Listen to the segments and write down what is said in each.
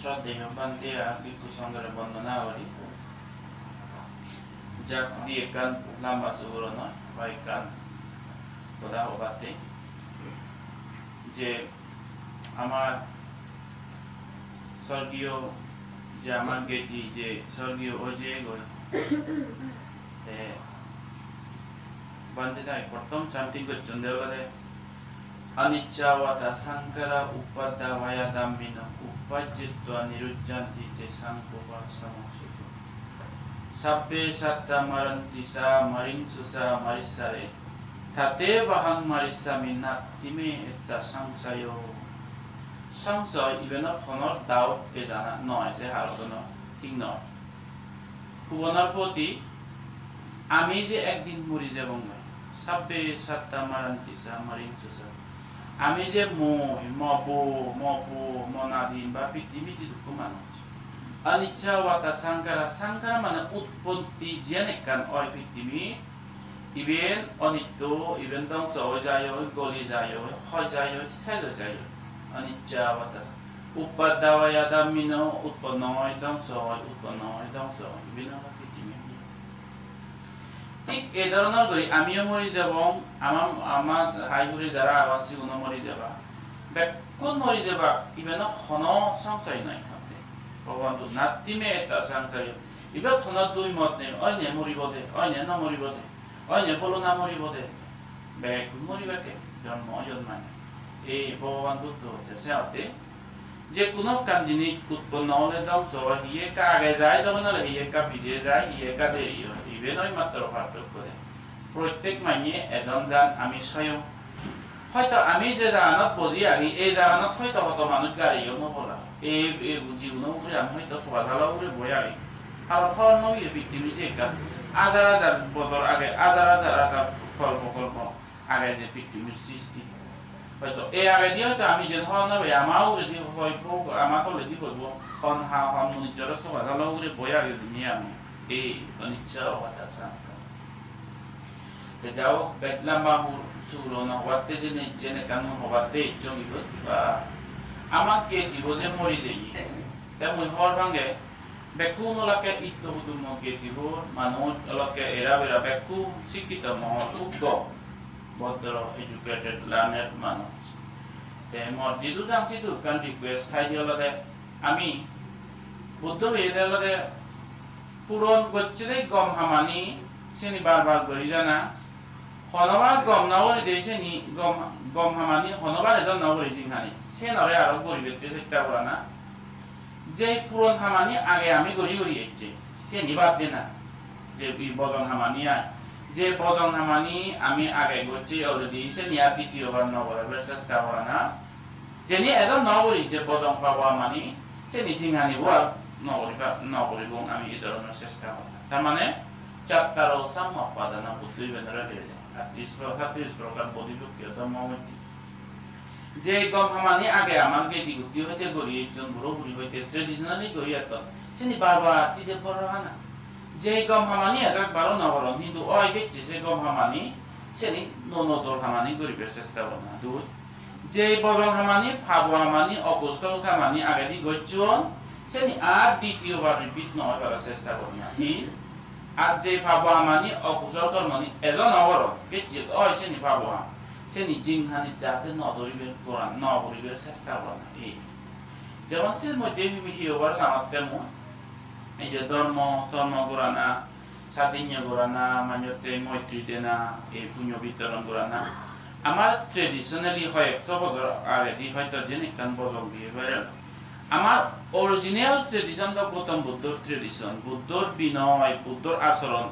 শ্রদ্ধেয় বান্তে ভিক্ষু সংঘরে বন্দনা করি যাক দিয়ে কান লম্বা সুবর নয় বা কান কথা হবাতে যে আমার স্বর্গীয় যে আমার গেটি যে স্বর্গীয় অজে গড়ে বান্তে তাই প্রথম শান্তি করছেন দেওয়ারে अनिच्चावता संकरा उपदा वयदम्बिनो उपजित्वा निरुज्जन्ति ते संकोपा समोषितो सब्बे सत्ता मरन्ति सा मरिन्सु सा मरिस्सरे तथैव अहं मरिष्यामि नात्तिमे एता संशयो संशय इवेन फनर डाउट ए जाना नय जे हारगनो ঠিক নয় ভুবনের প্রতি আমি যে একদিন মরি যাব না সব্বে সত্তা মরন্তি সা মরিন্সু সা আমি যে মপু মনাদিন বা পৃথিবীতে দুঃখ মানুষ অনিচ্ছা ওয়াতা সাংকারা সাংকারা মানে উৎপত্তি জেনেকান ওই পৃথিবী ইভেন অনিত্য ইভেন ধ্বংস হয়ে যায় গলি যায় হয় যায় ছেড়ে যায় অনিচ্ছা ওয়াতা উপাদাওয়া দামিনো উৎপন্ন হয় ধ্বংস হয় উৎপন্ন হয় ধ্বংস হয় বিভিন্ন পৃথিবী ঠিক এই ধরনের করি আমিও মরি যাব আমার হাইগুড়ি যারা আবাসী গুণ মরি যাবা কোন মরি যাবা ইভেন হন সংশয় নাই খাতে ভগবান তো নাতিমে এটা সংশয় ইভেন থন দুই মত নেই অন্য মরিব দে অন্য ন মরিব দে অন্য বলো না মরিব দে বেক মরিবাকে জন্ম জন্মায় এই ভগবান তো হচ্ছে সাথে যে কোনো কাম জিনিস উৎপন্ন হলে ধ্বংস হয় হিয়ে কা আগে যায় তখন হলে হিয়ে কা পিছিয়ে যায় হিয়ে কা দেরি হয় ইভেনই মাত্র পার্থক্য করে প্রত্যেক মাইয়ে এজন গান আমি স্বয়ং হয়তো আমি যে জানাত বজি আনি এই জানাত হয়তো কত মানুষ গাড়িও নবলা এই জীবন উপরে আমি হয়তো সবাধালা উপরে বই আনি আর ফল নই পৃথিবী যে হাজার হাজার বছর আগে হাজার হাজার হাজার প্রকল্প আগে যে পৃথিবীর সৃষ্টি হয়তো এই আগে দিয়ে হয়তো আমি যে হওয়া নেবে আমাও রেডি হইব আমাকে রেডি করব হন হা হন নিজের সবাধালা উপরে বই আগে নিয়ে আমি এই অনিচ্ছা ওয়াতা সাংকা যাও বেতলামা সুরনো হওয়াতে জেনে কানু হওয়াতে জমিব বা আমাকে দিব যে মরি যাই তেমন হওয়ার ভাঙে বেকু নলাকে ইত্য হুদু মকে দিব মানুষ অলকে এরা বেরা বেকু শিক্ষিত মহল উগ্র ভদ্র এডুকেটেড লার্নেড মানুষ তে মর যিদু জানছি তো কান রিকোয়েস্ট খাই দিয়ালতে আমি বুদ্ধ হয়ে দিয়ালতে পুরন গচ্ছিরে গম হামানি সেনি বারবার করি জানা হনবার গম নাওরি দেইছে নি গম হামানি হনবার এজন নাওরি জিংহানি সে নরে আরো পরিবেতে চেষ্টা করা না যে পুরন হামানি আগে আমি গরি গরি এসেছে সে নিবাদ দে না যে বজন হামানি যে বজন হামানি আমি আগে করছি অলরেডি সে নিয়া দ্বিতীয়বার নগরের চেষ্টা করা না যেনি এজন নগরী যে বজন পাবো হামানি সে নিজিংহানি বল নগরী আমি এই ধরনের চেষ্টা করি তার মানে চারটারও সাম্যপাদানা বুদ্ধি বেদরা বেড়ে যায় 38 প্রকার বোধিবুক্তি ধর্মমতি যে গম হামানি আগে আমার গেটি গুটি হইতে গড়ি একজন বুড়ো বুড়ি হইতে ট্রেডিশনালি গড়ি এত সেনি বারবার তিতে পড়া না যে গম হামানি এক বারো নবরণ কিন্তু ওই বেচছে সে গম হামানি সেনি ননদর হামানি গরিবের চেষ্টা করে না দুই যে বজন হামানি ফাবো হামানি অকুস্থল হামানি আগে দি গচ্ছন সেনি আর দ্বিতীয়বার রিপিট নয় করার চেষ্টা করে না আর যে ভাবো আমানি অকুশল কর্মনি এজন অবর গেছে ওই সেনি ভাবো সেনি জিংহানি যাতে নদরিবে কোরআন নবরিবে চেষ্টা করে না এই যেমন সে মধ্যে মিহি ওভার সামাতে মো এই যে ধর্ম গোরানা সাতিন্য গোরানা মানতে মৈত্রী দেনা এই পুণ্য বিতরণ গোরানা আমার ট্রেডিশনালি হয় 100 বছর আগে হয়তো জেনে কান বজল দিয়ে বেরেল আমার অরিজিনাল ট্রেডিশন তো গৌতম বুদ্ধর ট্রেডিশন বুদ্ধর বিনয় বুদ্ধর আচরণ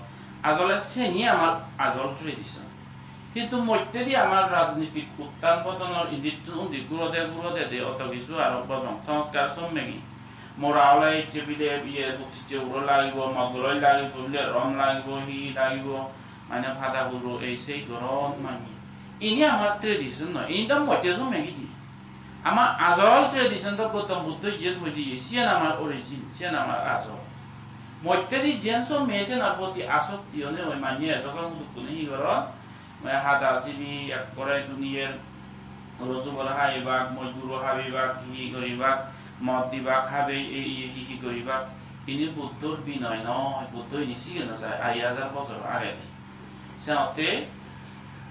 আসলে সেনি আমার আজল ট্রেডিশন কিন্তু মধ্যে আমার রাজনীতিক উত্থান পতনের গুরুদে দে অত কিছু আর বজং সংস্কার সম্মেগি মোরাওলাই চেপিলে বিয়ে উঠিছে উড়ো লাগিব মগলই লাগিব রম লাগিব হি লাগিব মানে ভাদা গুরু এই সেই গরম মানি ইনি আমার ট্রেডিশন নয় ইনটা মধ্যে সম্মেগি দি আমার আজল ট্রেডিশন তো গৌতম বুদ্ধ জেন বুঝি সিয়ান আমার অরিজিন সিয়ান আমার আজল মধ্যে জেন সব মেয়েছেন আর প্রতি আসক্তি হলে ওই মানিয়ে যখন দুঃখনে হি গর হাদা সিবি এক করে দুনিয়ার রসুবর হাইবাগ মজদুর হাবিবাগ হি গরিবাগ মদ দিবা খাবে এই হিহি করিবা ইনি বুদ্ধর বিনয় নয় বুদ্ধ ইনি শিখে না যায় 2000 বছর আগে সাথে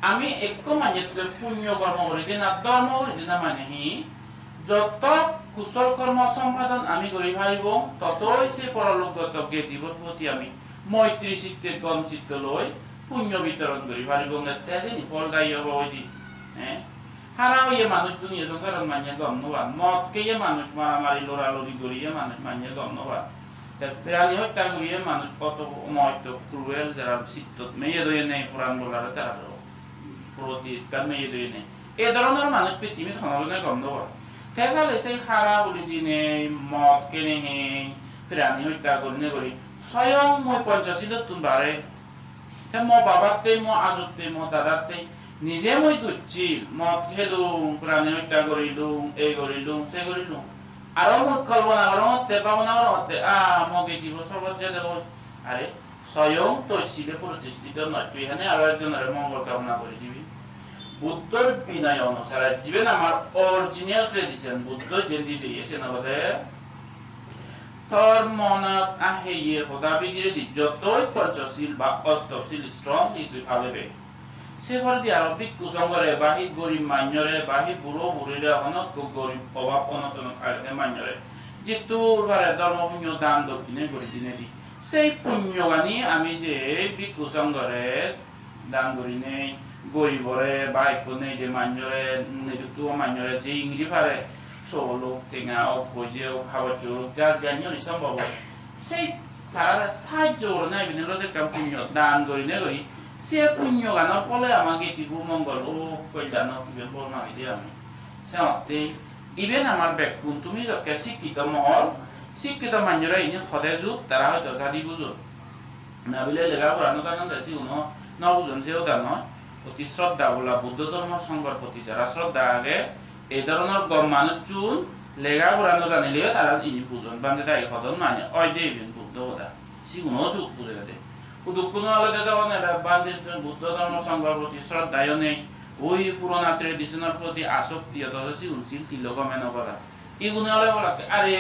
আমি একটু মানে পুণ্য কর্ম করি না ধর্ম করি না মানে হি যত কুশল কর্ম সম্পাদন আমি করি ভাইব ততই সে পরলোকগত জ্ঞাতিবোধ প্রতি আমি মৈত্রী চিত্তে গম চিত্ত লই পুণ্য বিতরণ করি ভাইব তেজে নি ফল গাই হব ওই হ্যাঁ হারাও ইয়ে মানুষ দুনিয়া কারণ মানিয়ে গম নবা মদ কে মানুষ মারামারি লড়ালড়ি করিয়ে মানুষ মানিয়ে গম নবা প্রাণী হত্যা করিয়ে মানুষ কত মহত্ব ক্রুয়েল যারা চিত্ত মেয়ে দয়ে নেই পুরাণ বলার তারা প্রতি তার মেয়ে দয়ে নেই এ ধরনের মানুষ পৃথিবীর সমাজনে গম নবা তেজালে সেই হারা বলি দিনে মদ কেনে হে প্রাণী হত্যা করি স্বয়ং মই পঞ্চাশীল তুন বারে মো বাবাতে মো আজতে মো দাদাতে নিজে মই দুচ্ছিল মদ খেলুম প্রাণী হত্যা করিলুম এই করিলুম সে করিলুম আরো মুখ কল্পনা করো মতে পাবনা করো মতে মগে দিব সর্বোচ্চ দেব আরে স্বয়ং তোর শিলে প্রতিষ্ঠিত নয় তুই এখানে আরো একজনের মঙ্গল কামনা করে দিবি বুদ্ধর বিনয় অনুসারে জীবন আমার অরিজিনাল ট্রেডিশন বুদ্ধ যেদি দিয়েছে না বলে তোর মনত আহে ইয়ে হদাবি দিয়ে দি যতই পঞ্চশীল বা অষ্টশীল স্ট্রং তুই পাবে সে ফল দিয়ে আরো ভিক্ষু সংঘরে বাহি গরিব মান্যরে বাহি বুড়ো বুড়িরে অনেক গরিব অভাব অনটন খাইলে মান্যরে যে তোর ঘরে ধর্ম পুণ্য দান দক্ষিণে করি দিনে দি সেই পুণ্যগানি আমি যে ভিক্ষু সংঘরে দান করি নেই গরিবরে বাইক নেই যে মান্যরে নিযুক্ত মান্যরে যে ইংরি পারে সলো টেঙা অপজে খাবার চোখ যার জ্ঞানীয় সম্ভব সেই তারা সাহায্য করে না বিভিন্ন একটা পুণ্য দান করি নে করি সে পুণ্য গানের ফলে আমাকে টিপু মঙ্গল ও কল্যাণ কিভাবে বলনা দিয়ে আমি সাথে ইভেন আমার ব্যাকুণ তুমি যখন শিক্ষিত মহল শিক্ষিত মানুষরা ইনি সদায় যুগ তারা হয়তো সাদি বুঝো না বলে লেখা পড়ানো জানা যাচ্ছি কোনো ন বুঝন সেও তা নয় অতি শ্রদ্ধা বলা বুদ্ধ ধর্ম সংঘর প্রতি যারা শ্রদ্ধা আগে এই ধরনের গম মানুষ চুন লেখা পড়ানো জানিলেও তারা ইনি বুঝন বান্ধে তাই সদন মানে অয় দে ইভেন বুদ্ধ ওটা সিগুনো যুগ বুঝে গেছে উদুকুনো আলাদা যখন বান্ধে বুদ্ধ ধর্ম সংঘর প্রতি শ্রদ্ধায় নেই ওই পুরোনা ট্রেডিশনের প্রতি আসক্তি অথচ সিগুনশীল তিলকমেন করা এগুলো হলে বলাতে আরে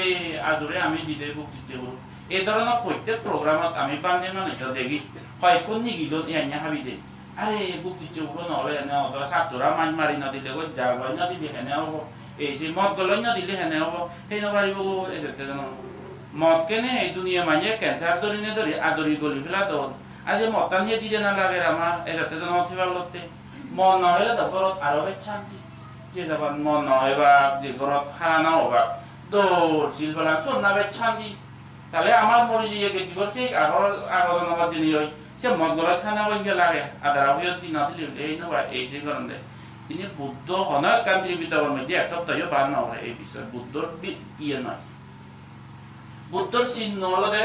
আজরে আমি দিতে বক্তৃতা করব এই ধরনের প্রত্যেক প্রোগ্রামত আমি বান্ধে মানুষ দেখি হয় কোন নিগিল এনে হাবি দে আরে বক্তৃতা করব নহলে এনে অত ছাত্ররা মাছ মারি না দিলে জাল হয় না দিলে হেনে হব এই যে মদ গলয় না দিলে হেনে হব সেই নপারিব এদেরকে জানো মদ কেনে এই দুনিয়া মানিয়ে ক্যান্সার ধরি নে ধরি আদরি গলি ফেলা তো আজ মদ নিয়ে দিলে না লাগে আমার এদেরকে জানো কিবা করতে মন নহলে তো ঘরত আরো শান্তি যে যাবার মন নহবা যে ঘরত খানা না হবা দৌড় শিল্পলা চল না শান্তি তাহলে আমার মরি যে গেটি করছে আগর নগর যিনি হয় সে মদ ঘরত খানা বইকে লাগে আদারা হইয়া দিন দিলে এই নবা এই সেই কারণে তিনি বুদ্ধ হনার কান্ট্রি বিদ্যার মধ্যে এক সপ্তাহ বার না হয় এই বিষয়ে বুদ্ধর ইয়ে নয় বুদ্ধর চিহ্ন হলে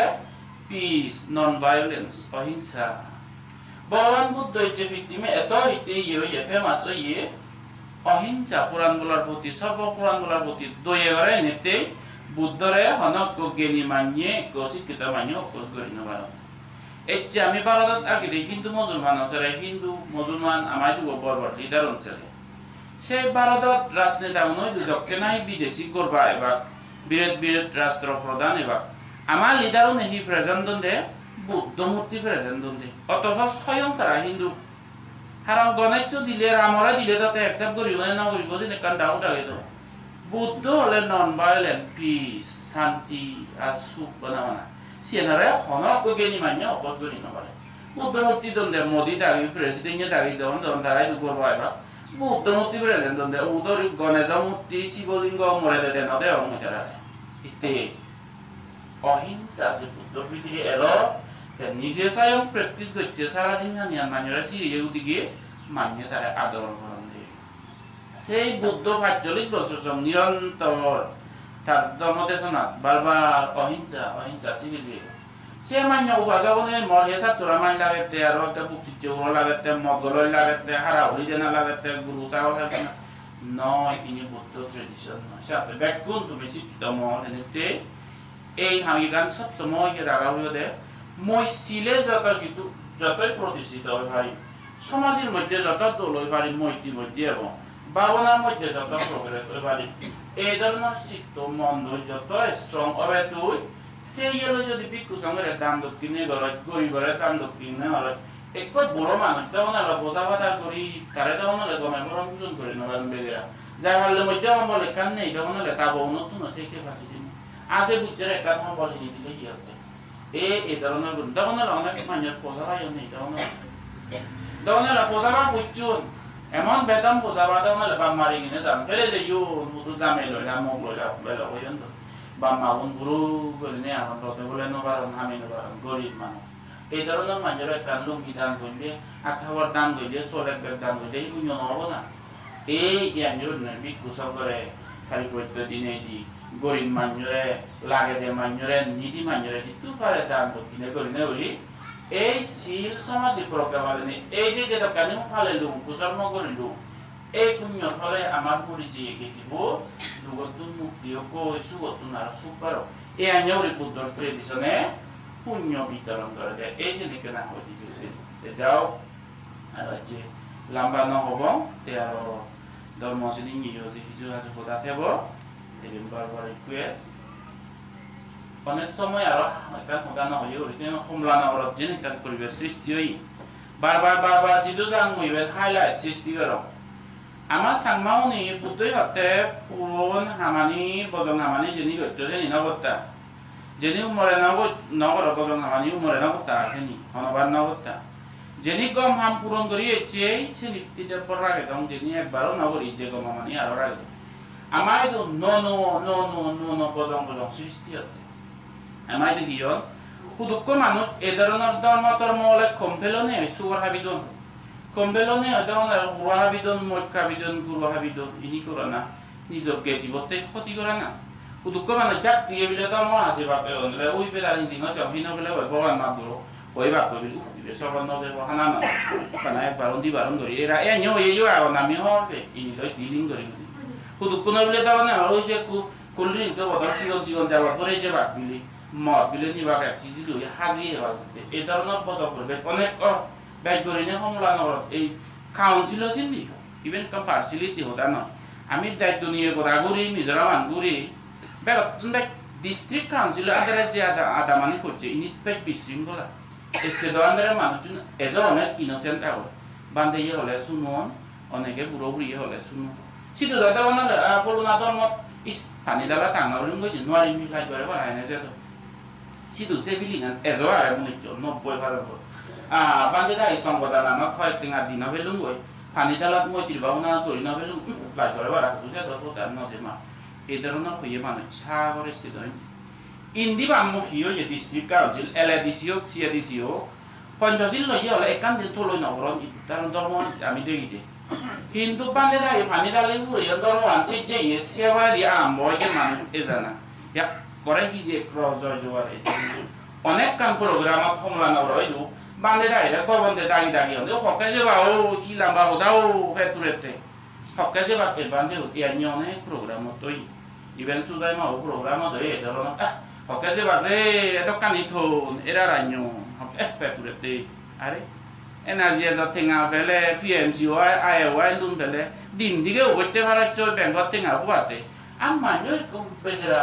পিস নন ভায়োলেন্স অহিংসা ভগবান বুদ্ধ যে ভিত্তিমে এত হইতে ইয়ে ফেমাস ইয়ে অহিংসা পুরাণ বলার প্রতি সর্ব পুরাণ বলার প্রতি দয়ে গড়ে নেতে বুদ্ধরে হনক জ্ঞানী মানিয়ে শিক্ষিত মানিয়ে অপোজ করি নবার এই যে আমি ভারতত আগে হিন্দু মুসলমান আছে হিন্দু মুসলমান আমার যুব বর্বর লিডার অঞ্চলে সেই ভারতত রাজনেতা নয় দুজককে নাই বিদেশি করবা এবার বিরেট বিরেট রাষ্ট্র প্রধান এবার আমার লিডারও নেহি প্রেজেন্ট দে বুদ্ধ মূর্তি প্রেজেন্ট দে অথচ স্বয়ং তারা হিন্দু হারাম গণেশ দিলে রামরা দিলে তাতে অ্যাকসেপ্ট করিব না করিব যে কারণ ডাউট আগে তো বুদ্ধ হলে নন ভায়োলেন্ট পিস শান্তি আর সুখ বানাবানা সিনারে হনক জ্ঞানী মানিয়ে অপোজ করি নপারে বুদ্ধ মূর্তি দন্দে মোদি দাবি প্রেসিডেন্ট দাবি যখন যখন তারাই দুপুর পাইবা বুদ্ধ মূর্তি প্রেজেন্ট দন্দে উদর গণেশ মূর্তি শিবলিঙ্গ মরে দে নদে অমুচারা ইতে অহিংসা যে বুদ্ধ পৃথিবী এলো নিজে স্বয়ং প্র্যাকটিস করছে সারাদিন জানিয়া মানুষরা সিরিয়ে উদিকে মানিয়ে তারা আদরণ করেন সেই বুদ্ধ ৪৫ বছর নিরন্তর তার ধর্মদেশনা বারবার অহিংসা অহিংসা সিরিয়ে দিয়ে সে মান্য উপাসনে মনে ছাত্ররা মানি লাগাতে আর একটা বক্তৃতা লাগাতে মগলয় লাগাতে হারাহুড়ি জানা লাগাতে গুরু চাও লাগে না নয় তিনি বুদ্ধ ট্রেডিশন নয় সাথে ব্যাকুণ তুমি শিক্ষিত মহলে এই হামি গান সবসময় রাগা হয়ে দেয় মই সিলে যতই প্রতিষ্ঠিত হয় ভাই সমাজের মধ্যে যত দল হয় পারি মৈত্রীর মধ্যে এবং ভাবনার মধ্যে যত প্রোগ্রেস হয়ে পারি এই ধরনের চিত্ত মন যত স্ট্রং হবে তুই সেই হলো যদি ভিক্ষু সঙ্গে দান দক্ষিণে ঘরে গরিবরে দান দক্ষিণে ঘরে একটু বড় মানুষ তখন আমরা বোঝা বাধা করি তারে তখন গমে মরণ করে নেবেন বেগেরা যার হারলে মধ্যে আমার লেখা নেই তখন লেখা বহু নতুন সেই কে ফাঁসি দিন আছে বুঝছে একটা তোমার বলে দিলে কি হচ্ছে এই ধরনের গুণ তখন অনেক মানুষের পোজা ভাই নেই তখন পোজা বা বুঝছুন এমন বেতন পোজাবা তখন বাপ মারি কিনে যাম ফেলে যে ইউ নুদু জামে লইলাম মোক লইলাম বেলা পর্যন্ত বাপ মাগুন গুরু করে নিয়ে আমার রথে বলে নবারণ আমি নবারণ গরিব মানুষ এই ধরনের মানুষের একটা লুঙ্গি দান করলে আঠাওয়ার দান করলে সোলের ব্যাগ দান করলে উন্নয়ন হবো না এই ইয়াঞ্জুর ভিক্ষু সকলে খালি করতে দিনে দি গরিব মানুষরে লাগে যে মানুষরে নিধি মানুষরে দিতে পারে দান দক্ষিণে করি না বলি এই শিল সমাধি প্রজ্ঞা এই যে যেটা কেন ফালেলু কুচর্ম করিলু এই পুণ্য ফলে আমার পরিচয় এগিয়ে দিব দুগতুন মুক্তি কই সুগতুন আর সুখ পারো এই আঞ্জরি পুত্র ট্রেডিশনে পুণ্য বিতরণ করা যায় এই যে দিকে না হয়ে দিতে যাও আর যে লম্বা ন হব তে আর ধর্ম শ্রেণী নিয়ে যে কিছু আছে কথা থেব এদিন বারবার রিকোয়েস্ট অনেক সময় আরো একটা সদানা হয়ে ওইখানে হোমলানা ওরা জেনে তার পরিবেশ সৃষ্টি হই বারবার যিদু জাং হইবে হাইলাইট সৃষ্টি করো আমার সাংমাউনি বুদ্ধই হতে পুরন হামানি বদন হামানি জেনি গচ্ছ জেনি নগত্তা জেনি উমরে নগর বদন হামানি উমরে নগত্তা জেনি হনবার নগত্তা জেনি গম হাম পূরণ করি এচে সে নিত্যিতে পর রাগে দম জেনি একবারও নগরি যে গম হামানি আরো রাগে আমার তো নো বদন সৃষ্টি হতে আমার দেখিও সুদক্ষ মানুষ এ ধরনের ধর্ম হলে কম্পেলনে সুগর হাবিদন কম্পেলনে গুরু হাবিদন মৈক্য হাবিদন গুরু হাবিদন ইনি করে না নিজক গেটিবতে ক্ষতি করে না সুদক্ষ মানুষ যাক দিয়ে বিলে ধর্ম আছে বাপে ওই বেলা দিন হিন বেলা ভগবান মাপ দিল ওই বাপ বিলে সবার নবে হানা না কানা একবার দিবারণ ধরি এরা এ নিও এই আও নামি হবে ইনি লই ডিলিং করি সুদক্ষ নবলে তাহলে ওই যে কুলরিং সব জীবন যাওয়ার পরে যে বাপ বিলি মত বিলে নিবা চিজি লই হাজি হল এই ধরনের পদক করবে অনেক ব্যাগ করিনে সমলানো এই কাউন্সিল চিনি ইভেন কম্পার্সিলিটি হতা নয় আমি দায়িত্ব নিয়ে গোড়াগুড়ি মিজোরাম গুড়ি ব্যাগ ডিস্ট্রিক্ট কাউন্সিল আন্ডারে যে আদামানি করছে ইনি ব্যাগ বিশৃঙ্খলা স্টেট আন্ডারে মানুষজন এজ অনেক ইনোসেন্ট আহ বান্ধে ইয়ে হলে শুনুন অনেকে বুড়ো বুড়ি হলে শুনুন সিধু দাদা করোনা ধর্ম ইস পানি দালা টাঙা উলিম গেছে নোয়ারি মিলাই করে বাড়ায় না যেত সিধু সে বিলি এজো আর মনে চল 90% বান্ধে দাই সংগঠন আমার কয়েকদিন দিন ফেলুন গই পানি দালাত মই তিরবাউনা করি না ফেলুন লাই করে বাড়া বুঝে দশ তার নজে মা এই ধরনের হইয়ে মানুষ সাগর স্থিত ইন্দি বাম্মু হিও যে ডিস্ট্রিক্ট কাউন্সিল এলএডিসি হোক সিএডিসি হোক পঞ্চাশিল লইয়ে হলে একান দিন থলই নগরণ তার ধর্ম আমি দেখি কিন্তু বান্ধে দাই পানি দালে ঘুরে ধর্ম আনছে যে সেবা দিয়ে আরম্ভ হয় মানুষ এ জানা করে কি যে জয় জোয়ার অনেক কাম প্রোগ্রাম সমলানো রইল বান্ধে দাই কবন্দে দাগি হলে হকে যে বা ও কি লাম্বা হদাও ফেতুরেতে হকে যে বা বান্ধে ইয়ানি অনেক প্রোগ্রাম তৈ ইভেন সুদাই মা প্রোগ্রাম ধরে এ ধরনের হকে যে বা রে এত কানি থন এরা রাইনো হকে ফেতুরেতে আরে এনার্জি যা থেঙা ফেলে পিএমসি ওয়াই আইওয়াই লুন ফেলে দিন দিকে ওইতে ভাড়া চল ব্যাংকত থেঙা হবাতে আর মানুষ বেচারা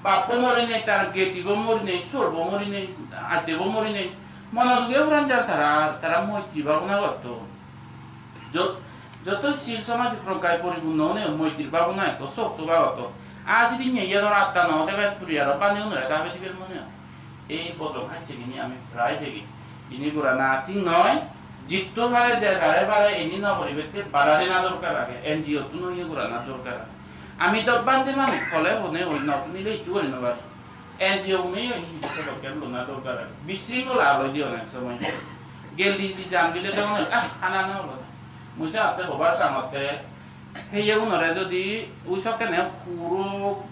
বাপ মরি নেই তার গেটিব মরি নেই সর্ব মরি নেই আতেব মরি নেই মনালুগে উড়ান যা তারা মৈত্রী ভাবনা করত যত শিল সমাধি প্রজ্ঞায় পরিপূর্ণ হলে মৈত্রীর ভাবনা তো সব স্বভাবত আজ দিন ইয়ে ধর আত্মা ন দেখা পুরিয়ার পানি অনুরা গাবে দিবের মনে এই বছর খাইছে কিনি আমি প্রায় দেখি ইনি গুড়া না ঠিক নয় জিততো ভালে যে যারে ভালে ইনি না পরিবেশে বাড়ালে না দরকার লাগে এনজিও তো নয় গুড়া না দরকার আমি তো বান্ধে মানে ফলে হনে ওই না নিলে একটু করি না পারি এনজিও নেই ওই হিসেবে দরকার না দরকার বিশৃঙ্খলা আলোয় দিয়ে অনেক সময় গেলি দিছে আনবিলে তেমন খানা না হলো মুছে আপনি হবার চামতে সেই উনরে যদি ওই সব কেন পুরো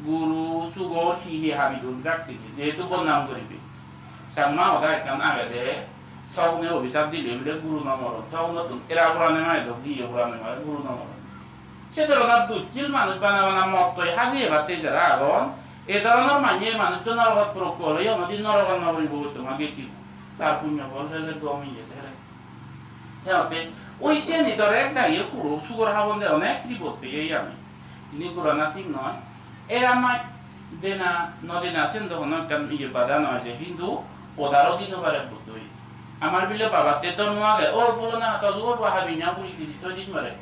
গুরু সুগর হিহি হাবিদুল গাছি যেহেতু বদনাম করিবি সামনা হতা একদম আগে দে সবনে অভিশাপ দিলে বলে গুরু নমর সব নতুন এরা পুরানে মায় তো দিয়ে পুরানে মায় গুরু নমর সে ধরনের দুচ্ছিল মানুষ বানা মত তৈ হাজি এবারতে যারা আগন এ ধরনের মানিয়ে মানুষজন নরকত প্রয়োগ করে আমাদের নরকত নবী বহুত তোমাকে কি তার পুণ্য ফল হলে গমি যেতে সেভাবে ওই সে নিতরে দাঁড়িয়ে পুরো সুগর হাবন্দে অনেক বিপদ পেয়ে আমি ini kurana ting noy eramai dena nodina sendo hono kan iye bada noy je hindu odaro dino bare budoi amar bile baba te don noage or bolona ta zor ba habinya buri di to din mare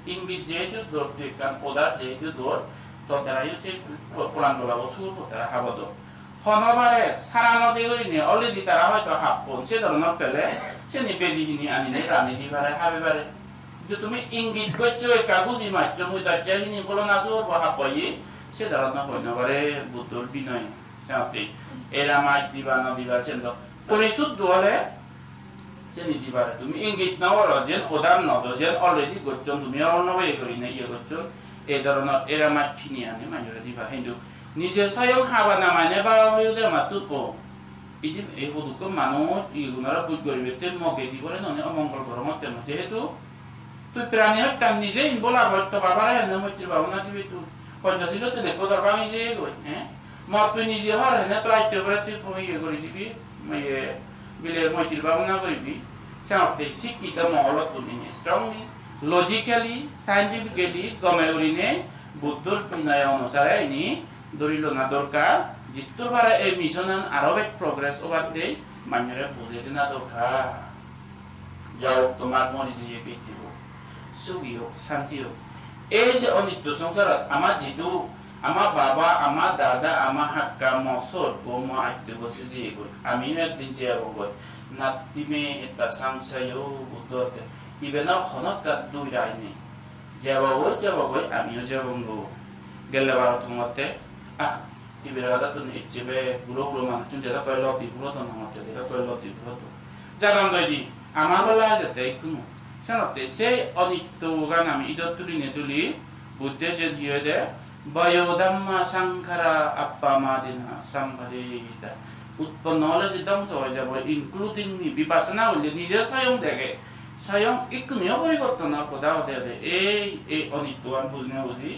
ingbi je ju dor te kan odar je ju dor to tarayo se pulan dola osur to tara habado hono bare sara nodi gori ne already tara hoyto happon se dorno pele se ni beji hini ani ne rani di bare habe bare তুমি ইঙ্গিত করছো কাগজি মাত্র মুই তার চাইনি বলো না তোর বাহা পাই সে ধারণা হয় না বারে বুদ্ধর বিনয় সাথে এরা মাছ দিবা না দিবা সেন তো পরিশুদ্ধ হলে সে নিতে পারে তুমি ইঙ্গিত না বলো যে ওদার নদ যে অলরেডি করছো তুমি অন্য ওয়ে করি না ইয়ে করছো এই ধরনের এরা মাছ কিনে আনে মানুষরা দিবা কিন্তু নিজে স্বয়ং হাবা না মানে বা হইলে মাত্র ও ইদি এই হদুক মানুষ ইগুনারা বুঝ করিবে তে মগে দি বলে ননে অমঙ্গল করমতে যেহেতু তুই প্রাণী হত্যা নিজে বলা হয়তো বাবার হেন মৈত্রী বাবু না দিবি তুই পঞ্চাশিল তুই দেখো দরকার নিজে গই হ্যাঁ মত তুই নিজে হর হেন তো আইতে করে তুই ইয়ে করে দিবি বিলে মৈত্রী বাবু না করবি সাথে শিক্ষিত মহল তুমি স্ট্রংলি লজিক্যালি সাইন্টিফিক্যালি গমে উড়িনে বুদ্ধর বিনয় অনুসারে ইনি দরিল না দরকার জিত্তর বারে এই মিশন আরো এক প্রোগ্রেস ওভারতে মানুষের বুঝে না দরকার যাও তোমার মনে যে পেতে সুখী হোক শান্তি হোক এই যে অনিত্য সংসার আমার জিদু আমার বাবা আমার দাদা আমার হাক্কা মসর গোমা আইতে বসে যে এগোয় আমিও একদিন যে এগোয় নাতিমে এটা সংশয় বুদ্ধতে ইবেনা খনকা দুই রাইনি যাবো আমিও যাবো গেলে বারো তোমাতে ইবেরা দাদা তুমি ইচ্ছেবে গুলো মানুষ যেটা কয় লতি গুলো তো নামতে যেটা কয় লতি গুলো তো জানান দইদি আমার বলা যেতে কোনো সাথে সেই অনিত্য গান আমি ইদর তুলি নে তুলি বুদ্ধের যে দিয়ে দে বয়োধাম্মা সংখারা আপ্পা মাদিনা সম্ভারিতা উৎপন্ন হলে যে ধ্বংস হয়ে যাবে ইনক্লুডিং বিপাসনা হলে নিজে স্বয়ং দেখে স্বয়ং একটুও পরিবর্তন কথা হতে এই অনিত্য গান বুঝনে বুঝি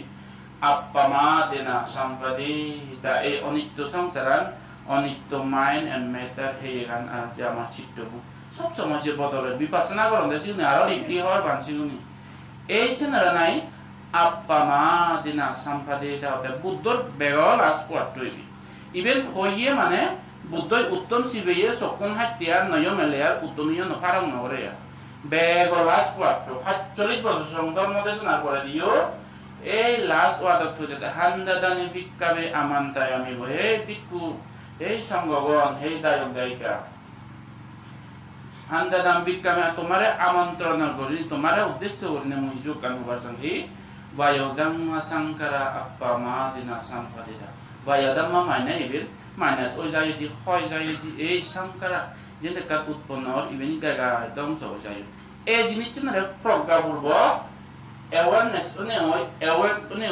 আপ্পা মাদিনা সম্ভারিতা এই অনিত্য সংসারান অনিত্য মাইন্ড এন্ড ম্যাটার হয়ে গান আর যে আমার চিত্তবু সব সময় যে বদলে বিপাসনা করতে সিনে আরো লিখি হয় বানসিগুনি এই সিনারা নাই আপ্পা মা দিনা সম্পাদিতা হতে বুদ্ধর বেগল আসপোয়াট তৈরি ইভেন হইয়ে মানে বুদ্ধই উত্তম শিবেয়ে সকন হাতিয়ার নয় মেলেয়ার উত্তমীয় নফারং নগরে বেগল আসপোয়াট 45 বছর ধর্ম দেশনা করে দিও এই লাস্ট ওয়াদক থুতে হান্দাদানি বিক্কাবে আমান্তায় আমি হে বিক্কু এই সঙ্গগণ হে দায়ক দায়িকা হান্দাদাম বিক্কামে তোমারে আমন্ত্রণ করি তোমারে উদ্দেশ্য করি মুই যোগদান করছেন হি বায়োদাম্মা সংকারা আপ্পা মাদিনা সম্পাদিতা বায়োদাম্মা মানে ইবেন মাইনাস ওই যায় দি হয় যায় দি এই সংকারা যেটা কাক উৎপন্ন ইবেন গাগা ধ্বংস হয়ে যায় এই জিনিসটা প্রজ্ঞাপূর্ব অ্যাওয়ারনেস অনে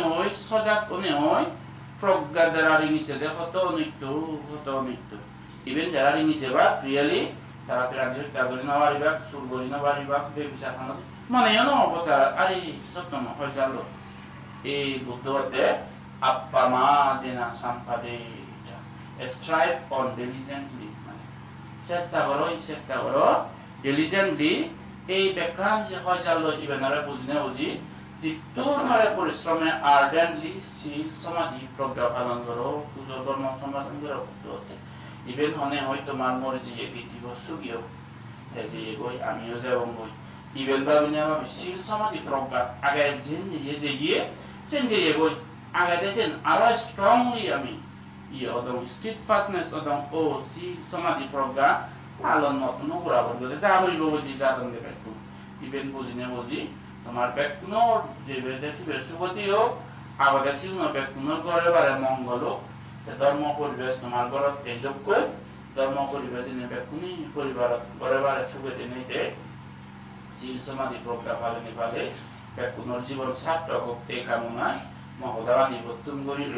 হয় সজাগ অনে হয় প্রজ্ঞা দ্বারা রিনিসে হত অনিত্য ইবেন যারা রিনিসে বা রিয়েলি তারা প্রাণীর কাগজ না বাড়িবা সুরগরি না বাড়িবা বেবিচার খানা মানে এনো অবতার আরে সত্যম হয়ে গেল এই বুদ্ধতে আপ্পা মা দিনা সম্পাদে স্ট্রাইভ অন ডিলিজেন্টলি মানে চেষ্টা করো ডিলিজেন্টলি এই ব্যাকগ্রাউন্ড যে হয়ে গেল ইবেনারে বুঝনে বুঝি চিত্তর মারে পরিশ্রমে আর্ডেন্টলি শীল সমাধি প্রজ্ঞা পালন করো পুজো কর্ম সমাধান করো বুদ্ধতে ইভেন হনে হয় তোমার মরে যে বিধিব সুগিও যে গই আমিও যাবো গই ইভেন ভাবিনে আমার শীল সমাধি প্রজ্ঞা আগে যেন যে গিয়ে সেন যে গই আগে দেন আরো স্ট্রংলি আমি ইয়ে অদম স্টিডফাস্টনেস অদম ও শীল সমাধি প্রজ্ঞা পালন মতন করা বলতে যা বলবো বুঝি যাদন দেখে ইভেন বুঝিনে বুঝি তোমার ব্যক্তিনো যে বেদেশি বেসুগতি হোক আবার সিংহ ব্যক্তিনো করে বারে মঙ্গল হোক ধর্ম পরিবেশ তোমার ঘরত এই যোগ্য ধর্ম পরিবেশ দিনে ব্যক্তি পরিবার ঘরে সুখে নিতে শীল সমাধি প্রজ্ঞা পালনে পালে ব্যক্তির জীবন সার্থক হোক এই কামনায় মহোদয় নিবর্তন করিল